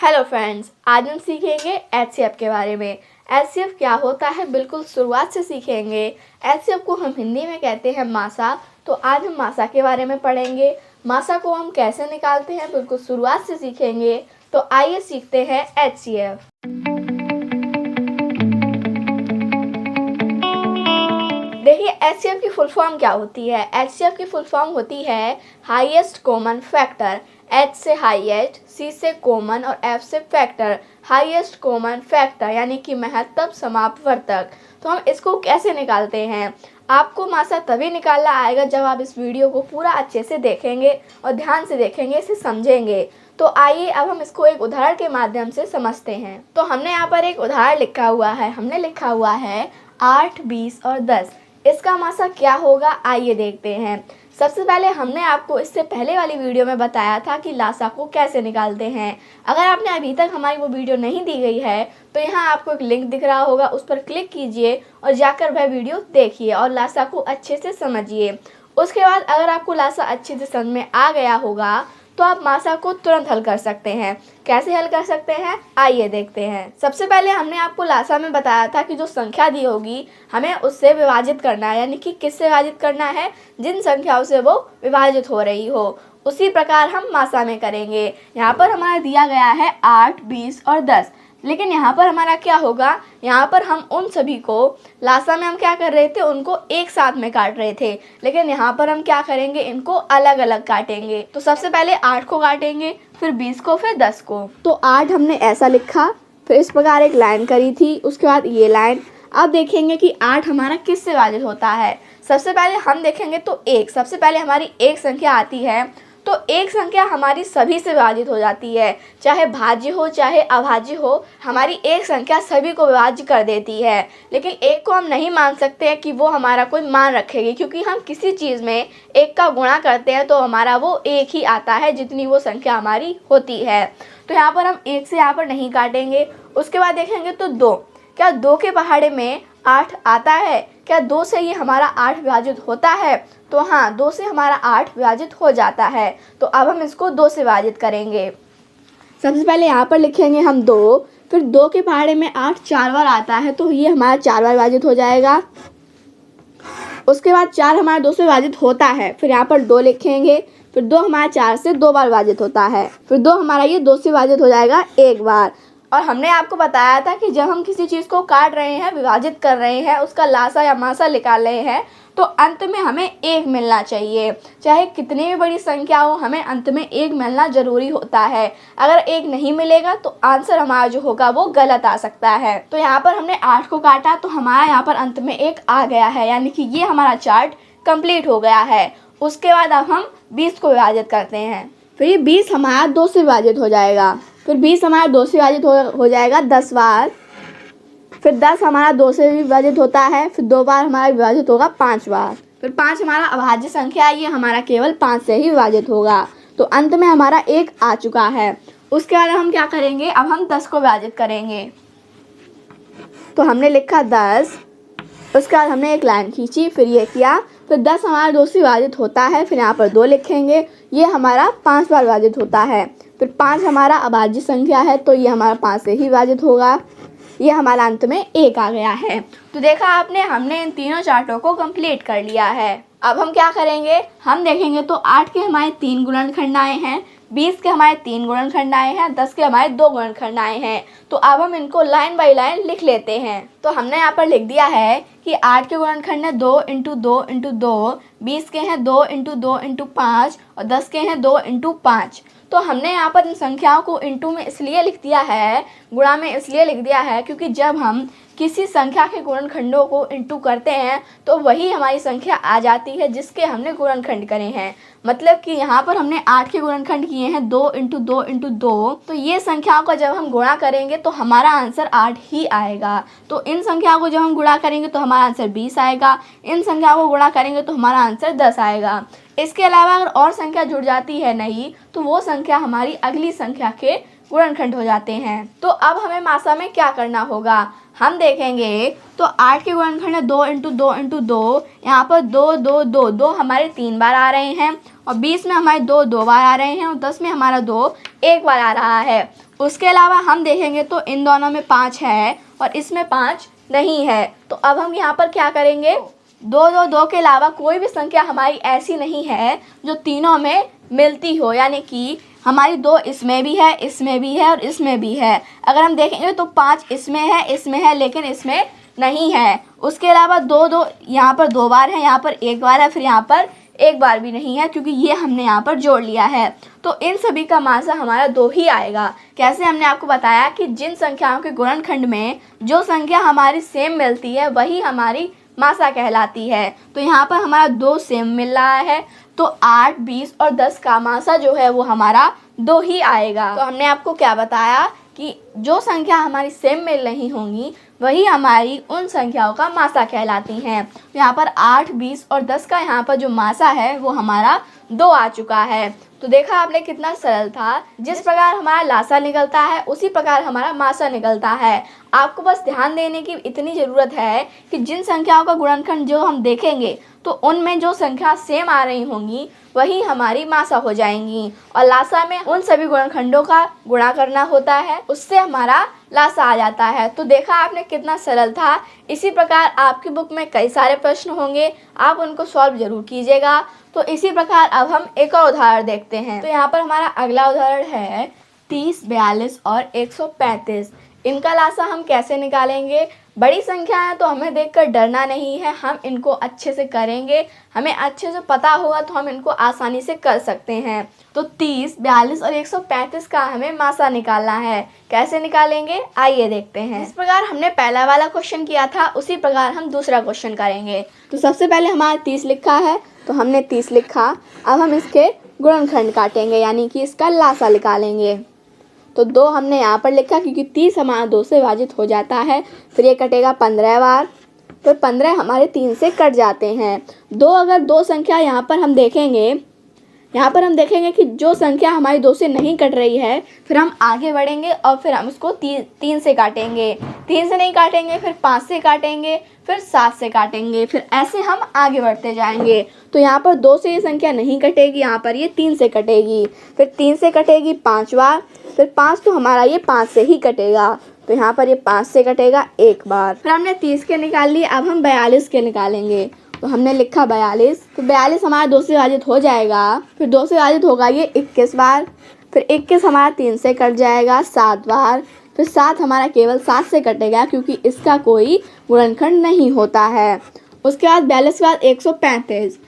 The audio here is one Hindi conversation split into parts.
हेलो फ्रेंड्स, आज हम सीखेंगे एचसीएफ के बारे में। एचसीएफ क्या होता है बिल्कुल शुरुआत से सीखेंगे। एचसीएफ को हम हिंदी में कहते हैं मासा। तो आज हम मासा के बारे में पढ़ेंगे। मासा को हम कैसे निकालते हैं बिल्कुल शुरुआत से सीखेंगे। तो आइए सीखते हैं एचसीएफ। देखिए एचसीएफ की फुल फॉर्म क्या होती है। एचसीएफ की फुल फॉर्म होती है हाईएस्ट कॉमन फैक्टर। एच से हाईएस्ट, सी से कॉमन और एफ से फैक्टर। हाईएस्ट कॉमन फैक्टर यानी कि महत्तम समापवर्तक। तो हम इसको कैसे निकालते हैं, आपको मासा तभी निकालना आएगा जब आप इस वीडियो को पूरा अच्छे से देखेंगे और ध्यान से देखेंगे, इसे समझेंगे। तो आइए अब हम इसको एक उदाहरण के माध्यम से समझते हैं। तो हमने यहाँ पर एक उदाहरण लिखा हुआ है। हमने लिखा हुआ है 8, 20 और 10। इसका मासा क्या होगा, आइए देखते हैं। सबसे पहले हमने आपको इससे पहले वाली वीडियो में बताया था कि लासा को कैसे निकालते हैं। अगर आपने अभी तक हमारी वो वीडियो नहीं दी गई है तो यहाँ आपको एक लिंक दिख रहा होगा, उस पर क्लिक कीजिए और जाकर वह वीडियो देखिए और लासा को अच्छे से समझिए। उसके बाद अगर आपको लासा अच्छे से समझ में आ गया होगा तो आप मासा को तुरंत हल कर सकते हैं। कैसे हल कर सकते हैं, आइए देखते हैं। सबसे पहले हमने आपको लासा में बताया था कि जो संख्या दी होगी हमें उससे विभाजित करना है, यानी कि किससे विभाजित करना है, जिन संख्याओं से वो विभाजित हो रही हो। उसी प्रकार हम मासा में करेंगे। यहाँ पर हमारा दिया गया है 8, 20 और 10। लेकिन यहाँ पर हमारा क्या होगा, यहाँ पर हम उन सभी को लासा में हम क्या कर रहे थे, उनको एक साथ में काट रहे थे। लेकिन यहाँ पर हम क्या करेंगे, इनको अलग अलग काटेंगे। तो सबसे पहले 8 को काटेंगे, फिर 20 को, फिर 10 को। तो 8 हमने ऐसा लिखा, फिर इस प्रकार एक लाइन करी थी, उसके बाद ये लाइन। अब देखेंगे कि 8 हमारा किस से विभाजित होता है। सबसे पहले हम देखेंगे तो एक, सबसे पहले हमारी एक संख्या आती है। तो एक संख्या हमारी सभी से विभाजित हो जाती है, चाहे भाज्य हो चाहे अभाज्य हो, हमारी एक संख्या सभी को विभाज्य कर देती है। लेकिन एक को हम नहीं मान सकते कि वो हमारा कोई मान रखेगी, क्योंकि हम किसी चीज़ में एक का गुणा करते हैं तो हमारा वो एक ही आता है जितनी वो संख्या हमारी होती है। तो यहाँ पर हम एक से यहाँ पर नहीं काटेंगे। उसके बाद देखेंगे तो 2, क्या 2 के पहाड़े में 8 आता है, क्या 2 से ये हमारा 8 विभाजित होता है। तो हाँ, 2 से हमारा 8 विभाजित हो जाता है। तो अब हम इसको 2 से विभाजित करेंगे। सबसे पहले यहाँ पर लिखेंगे हम 2, फिर 2 के पहाड़े में 8 4 बार आता है तो ये हमारा 4 बार विभाजित हो जाएगा। उसके बाद 4 हमारा 2 से विभाजित होता है, फिर यहाँ पर 2 लिखेंगे, फिर 2 हमारा 4 से 2 बार विभाजित होता है, फिर 2 हमारा ये 2 से विभाजित हो जाएगा 1 बार। और हमने आपको बताया था कि जब हम किसी चीज़ को काट रहे हैं, विभाजित कर रहे हैं, उसका लासा या मासा निकाल रहे हैं, तो अंत में हमें 1 मिलना चाहिए। चाहे कितनी भी बड़ी संख्या हो, हमें अंत में 1 मिलना ज़रूरी होता है। अगर 1 नहीं मिलेगा तो आंसर हमारा जो होगा वो गलत आ सकता है। तो यहाँ पर हमने 8 को काटा तो हमारा यहाँ पर अंत में 1 आ गया है, यानी कि ये हमारा चार्ट कंप्लीट हो गया है। उसके बाद अब हम 20 को विभाजित करते हैं। फिर ये 20 हमारा 2 से विभाजित हो जाएगा, फिर 20 हमारा 2 से विभाजित हो जाएगा 10 बार, फिर 10 हमारा 2 से भी विभाजित होता है, फिर 2 बार हमारा विभाजित होगा 5 बार, फिर 5 हमारा अभाज्य संख्या है, ये हमारा केवल 5 से ही विभाजित होगा। तो अंत में हमारा 1 आ चुका है। उसके बाद हम क्या करेंगे, अब हम 10 को विभाजित करेंगे। तो हमने लिखा 10, उसके बाद हमने एक लाइन खींची, फिर ये किया, फिर 10 हमारा 2 से विभाजित होता है, फिर यहाँ पर 2 लिखेंगे, ये हमारा 5 बार विभाजित होता है, फिर 5 हमारा अभाज्य संख्या है तो ये हमारा 5 से ही विभाजित होगा। ये हमारा अंत में 1 आ गया है। तो देखा आपने, हमने इन तीनों चार्टों को कंप्लीट कर लिया है। अब हम क्या करेंगे, हम देखेंगे तो 8 के हमारे 3 गुणनखंड आए हैं, 20 के हमारे 3 गुणनखंड आए हैं, 10 के हमारे 2 गुणनखंड आए हैं। तो अब हम इनको लाइन बाय लाइन लिख लेते हैं। तो हमने यहाँ पर लिख दिया है कि 8 के गुणनखंड है 2 × 2 × 2, 20 के हैं 2 × 2 × 5 और 10 के हैं 2 × 5। तो हमने यहाँ पर इन संख्याओं को इंटू में इसलिए लिख दिया है, गुणा में इसलिए लिख दिया है, क्योंकि जब हम किसी संख्या के गुणनखंडों को इंटू करते हैं तो वही हमारी संख्या आ जाती है जिसके हमने गुणनखंड करे हैं। मतलब कि यहाँ पर हमने 8 के गुणनखंड किए हैं 2 × 2 × 2, तो ये संख्याओं का जब हम गुणा करेंगे तो हमारा आंसर 8 ही आएगा। तो इन संख्याओं को जब हम गुणा करेंगे तो हमारा आंसर 20 आएगा, इन संख्याओं को गुणा करेंगे तो हमारा आंसर 10 आएगा। इसके अलावा अगर और संख्या जुड़ जाती है नहीं तो वो संख्या हमारी अगली संख्या के गुणनखंड हो जाते हैं। तो अब हमें मासा में क्या करना होगा, हम देखेंगे तो 8 के गुणनखंड है 2 × 2 × 2, यहाँ पर 2 2 2 2 हमारे 3 बार आ रहे हैं, और 20 में हमारे 2 2 बार आ रहे हैं, और 10 में हमारा 2 एक बार आ रहा है। उसके अलावा हम देखेंगे तो इन दोनों में 5 है और इसमें 5 नहीं है। तो अब हम यहाँ पर क्या करेंगे, 2 2 2 के अलावा कोई भी संख्या हमारी ऐसी नहीं है जो तीनों में मिलती हो, यानी कि हमारी 2 इसमें भी है, इसमें भी है और इसमें भी है। अगर हम देखेंगे तो 5 इसमें है लेकिन इसमें नहीं है। उसके अलावा 2 2 यहाँ पर 2 बार है, यहाँ पर 1 बार है, फिर यहाँ पर 1 बार भी नहीं है क्योंकि ये हमने यहाँ पर जोड़ लिया है। तो इन सभी का मासा हमारा 2 ही आएगा। कैसे, हमने आपको बताया कि जिन संख्याओं के गुणनखंड में जो संख्या हमारी सेम मिलती है वही हमारी मासा कहलाती है। तो यहाँ पर हमारा 2 सेम मिल रहा है, तो 8, 20 और 10 का मासा जो है वो हमारा 2 ही आएगा। तो हमने आपको क्या बताया कि जो संख्या हमारी सेम मिल रही होंगी वही हमारी उन संख्याओं का मासा कहलाती हैं। यहाँ पर 8, 20 और 10 का यहाँ पर जो मासा है वो हमारा 2 आ चुका है। तो देखा आपने कितना सरल था। जिस प्रकार हमारा लासा निकलता है उसी प्रकार हमारा मासा निकलता है। आपको बस ध्यान देने की इतनी ज़रूरत है कि जिन संख्याओं का गुणनखंड जो हम देखेंगे तो उनमें जो संख्या सेम आ रही होंगी वही हमारी मासा हो जाएंगी, और लासा में उन सभी गुणनखंडों का गुणा करना होता है, उससे हमारा लासा आ जाता है। तो देखा आपने कितना सरल था। इसी प्रकार आपकी बुक में कई सारे प्रश्न होंगे, आप उनको सॉल्व जरूर कीजिएगा। तो इसी प्रकार अब हम एक और उदाहरण देखते हैं। तो यहाँ पर हमारा अगला उदाहरण है 30, 42 और 135। इनका लासा हम कैसे निकालेंगे। बड़ी संख्या है तो हमें देखकर डरना नहीं है, हम इनको अच्छे से करेंगे। हमें अच्छे से पता होगा तो हम इनको आसानी से कर सकते हैं। तो 30, 42 और 135 का हमें मासा निकालना है। कैसे निकालेंगे, आइए देखते हैं। इस प्रकार हमने पहला वाला क्वेश्चन किया था उसी प्रकार हम दूसरा क्वेश्चन करेंगे। तो सबसे पहले हमारा 30 लिखा है तो हमने 30 लिखा। अब हम इसके गुणनखंड काटेंगे, यानी कि इसका लासा निकालेंगे। तो 2 हमने यहाँ पर लिखा क्योंकि 30 हमारा 2 से विभाजित हो जाता है। फिर ये कटेगा 15 बार, फिर 15 हमारे 3 से कट जाते हैं। अगर दो संख्या यहाँ पर हम देखेंगे कि जो संख्या हमारी 2 से नहीं कट रही है, फिर हम आगे बढ़ेंगे और फिर हम उसको 3 से काटेंगे। 3 से नहीं काटेंगे, फिर 5 से काटेंगे, फिर 7 से काटेंगे, फिर ऐसे हम आगे बढ़ते जाएंगे। तो यहाँ पर 2 से ये संख्या नहीं कटेगी, यहाँ पर ये 3 से कटेगी, फिर 3 से कटेगी 5 बार, फिर 5 तो हमारा ये 5 से ही कटेगा। तो यहाँ पर ये 5 से कटेगा 1 बार। फिर हमने 30 के निकाल लिए, अब हम 42 के निकालेंगे। तो हमने लिखा 42, तो 42 हमारा 2 से विभाजित हो जाएगा, फिर 2 से विभाजित होगा ये 21 बार, फिर 21 हमारा 3 से कट जाएगा 7 बार, फिर 7 हमारा केवल 7 से कटेगा क्योंकि इसका कोई गुणनखंड नहीं होता है। उसके बाद 42 के बाद 135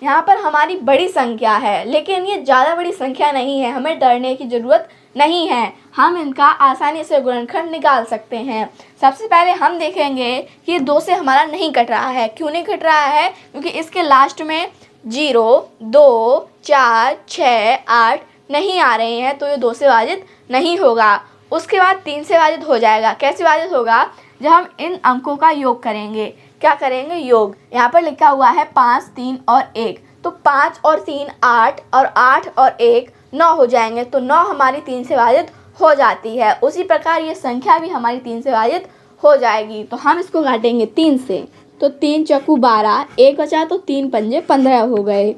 यहाँ पर हमारी बड़ी संख्या है, लेकिन ये ज़्यादा बड़ी संख्या नहीं है, हमें डरने की ज़रूरत नहीं है। हम इनका आसानी से गुणनखंड निकाल सकते हैं। सबसे पहले हम देखेंगे कि ये 2 से हमारा नहीं कट रहा है। क्यों नहीं कट रहा है, क्योंकि इसके लास्ट में 0, 2, 4, 6, 8 नहीं आ रहे हैं, तो ये 2 से विभाजित नहीं होगा। उसके बाद 3 से विभाजित हो जाएगा। कैसे विभाजित होगा, जब हम इन अंकों का योग करेंगे। क्या करेंगे, योग। यहाँ पर लिखा हुआ है 5, 3 और 1, तो 5 और 3 8 और 8 और 1 9 हो जाएंगे। तो 9 हमारी 3 से विभाजित हो जाती है। उसी प्रकार ये संख्या भी हमारी 3 से विभाजित हो जाएगी। तो हम इसको काटेंगे 3 से, तो 3 चक्कू 12, 1 बचा तो 3 पंजे 15 हो गए।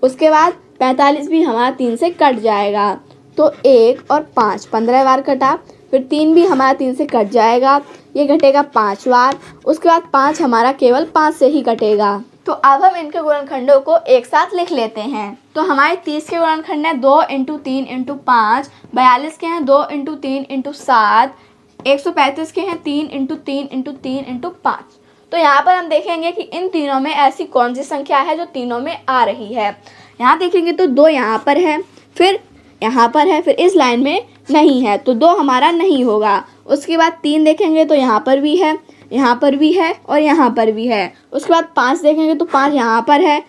उसके बाद 45 भी हमारा 3 से कट जाएगा, तो 1 और 5 15 बार कटा, फिर 3 भी हमारा 3 से कट जाएगा, ये कटेगा 5 बार। उसके बाद 5 हमारा केवल 5 से ही कटेगा। तो अब हम इनके गुणनखंडों को एक साथ लिख लेते हैं। तो हमारे 30 के गुणनखंड है 2 × 3 × 5, 42 के हैं 2 × 3 × 7, 135 के हैं 3 × 3 × 3 × 5। तो यहाँ पर हम देखेंगे कि इन तीनों में ऐसी कौन सी संख्या है जो तीनों में आ रही है। यहाँ देखेंगे तो 2 यहाँ पर है, फिर यहाँ पर है, फिर इस लाइन में नहीं है, तो 2 हमारा नहीं होगा। उसके बाद 3 देखेंगे तो यहाँ पर भी है, यहाँ पर भी है और यहाँ पर भी है। उसके बाद 5 देखेंगे तो 5 यहाँ पर है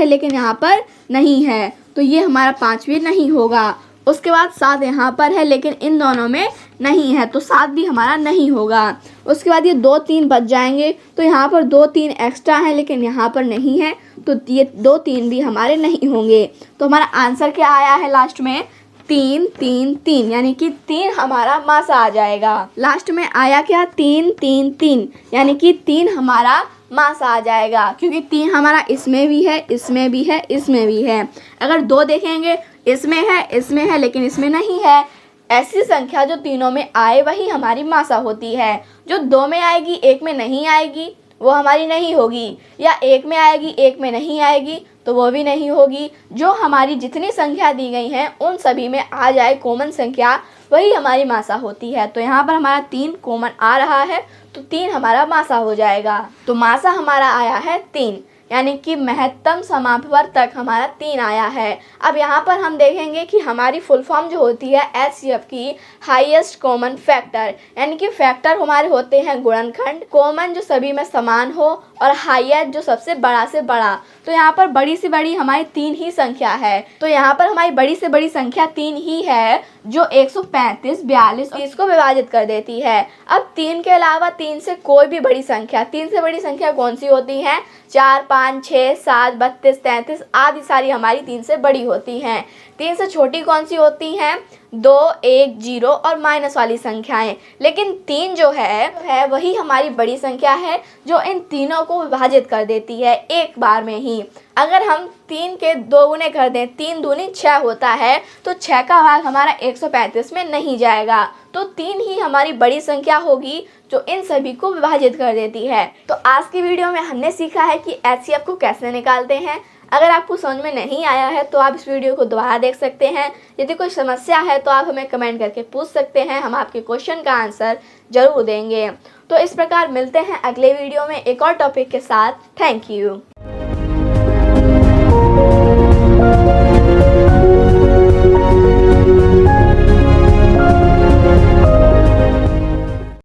लेकिन यहाँ पर नहीं है, तो ये हमारा 5 भी नहीं होगा। उसके बाद 7 यहाँ पर है लेकिन इन दोनों में नहीं है, तो 7 भी हमारा नहीं होगा। उसके बाद ये 2 3 बच जाएंगे, तो यहाँ पर 2 3 एक्स्ट्रा है लेकिन यहाँ पर नहीं है, तो ये 2 3 भी हमारे नहीं होंगे। तो हमारा आंसर क्या आया है लास्ट में, 3 3 3, यानी कि 3 हमारा मासा आ जाएगा। लास्ट में आया क्या, 3 3 3, यानी कि 3 हमारा मासा आ जाएगा, क्योंकि 3 हमारा इसमें भी है, इसमें भी है, इसमें भी है। अगर 2 देखेंगे, इसमें है लेकिन इसमें नहीं है। ऐसी संख्या जो तीनों में आए वही हमारी मासा होती है। जो 2 में आएगी, 1 में नहीं आएगी, वो हमारी नहीं होगी, या 1 में आएगी, 1 में नहीं आएगी, तो वो भी नहीं होगी। जो हमारी जितनी संख्या दी गई हैं उन सभी में आ जाए कॉमन संख्या, वही हमारी मासा होती है। तो यहाँ पर हमारा 3 कॉमन आ रहा है, तो 3 हमारा मासा हो जाएगा। तो मासा हमारा आया है 3, यानी कि महत्तम समापवर्तक हमारा 3 आया है। अब यहाँ पर हम देखेंगे कि हमारी फुल फॉर्म जो होती है एचसीएफ की, हाईएस्ट कॉमन फैक्टर, यानी कि फैक्टर हमारे होते हैं गुणनखंड, कॉमन जो सभी में समान हो, और हाईएस्ट जो सबसे बड़ा से बड़ा। तो यहाँ पर बड़ी से बड़ी हमारी 3 ही संख्या है। तो यहाँ पर हमारी बड़ी से बड़ी संख्या 3 ही है, जो 135, 42, 30 को विभाजित कर देती है। अब 3 के अलावा 3 से कोई भी बड़ी संख्या, 3 से बड़ी संख्या कौन सी होती है? 4, 5, 6, 7, 32, 33 आदि सारी हमारी 3 से बड़ी होती हैं। 3 से छोटी कौन सी होती हैं? 2, 1, 0 और माइनस वाली संख्याएं। लेकिन 3 जो है वही हमारी बड़ी संख्या है, जो इन तीनों को विभाजित कर देती है एक बार में ही। अगर हम 3 के 2 गुने कर दें, 3 दूनी 6 होता है, तो 6 का भाग हमारा 135 में नहीं जाएगा। तो 3 ही हमारी बड़ी संख्या होगी जो इन सभी को विभाजित कर देती है। तो आज की वीडियो में हमने सीखा है कि एचसीएफ को कैसे निकालते हैं। अगर आपको समझ में नहीं आया है तो आप इस वीडियो को दोबारा देख सकते हैं। यदि कोई समस्या है तो आप हमें कमेंट करके पूछ सकते हैं, हम आपके क्वेश्चन का आंसर जरूर देंगे। तो इस प्रकार मिलते हैं अगले वीडियो में एक और टॉपिक के साथ। Thank you.